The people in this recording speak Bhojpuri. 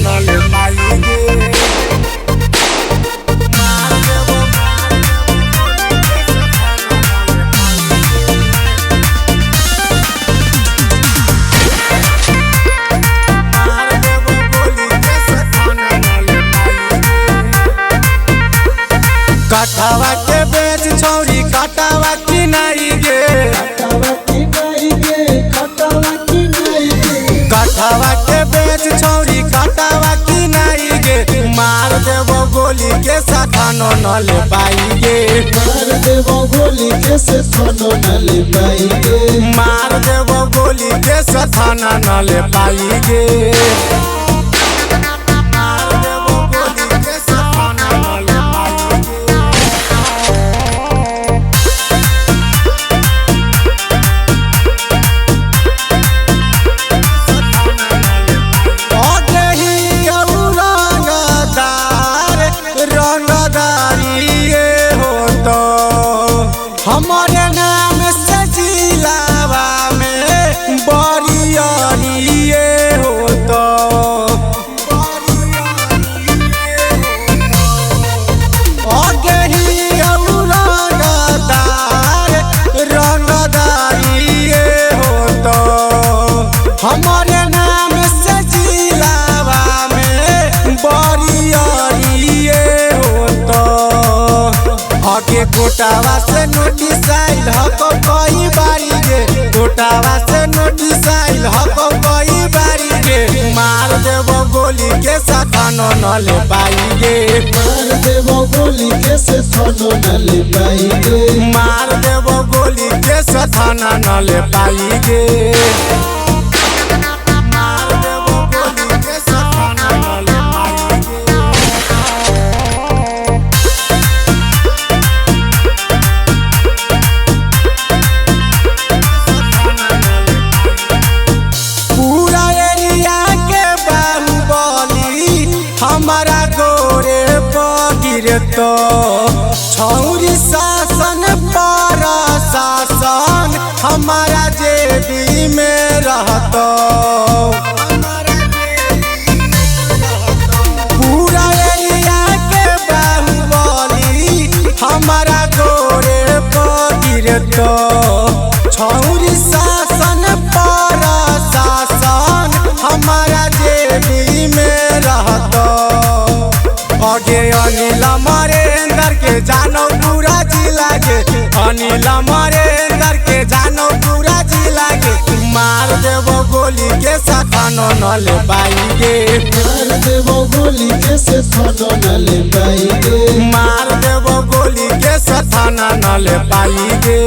न ले पाएंगे। कटावा के बेच छौरी कटावा की नहीं गे, कटावा के बेच छौरी कटावा की नहीं गे। मार देवो गोली के सथानो न ले पाएंगे, मार देवो गोली के सथानो न ले पाएंगे, मार देवो गोली के सथाना न ले पाएंगे। हमारे नाम से जिलावा में बरियारिए हो तो अगही रंगदार रंगदारिए हो तो हमारे नाम से जिलावा में बरियारिए हो तो आगे कोटावा से नोटिस आइल हको कई बारी गे, कोटावा से नोटिस आइल हको कई बारी गे। मार देवो गोली के सथानो न ले पाएंगे, मार देवो गोली के सथानो न ले पाएंगे, मार देवो गोली के सथाना न ले पाएंगे। हमारा गोरे पगिर तो छौरी शासन पर शासन हमारा जेबी में रहतो, पूरा एरिया के बाहुबली हमारा गोरे पगिर तो छौरी शासन पर शासन हमारा जेबी में रहतो। आगे अनिल मरेंद्र के जानो पूरा जिला के, अनिल मरेंद्र के जानो पूरा जिला के। मार देवो गोली के सथानो न ले पाएंगे, मार देवो गोली के सथानो न ले पाएंगे, मार देवो गोली के सथाना न ले पाएंगे।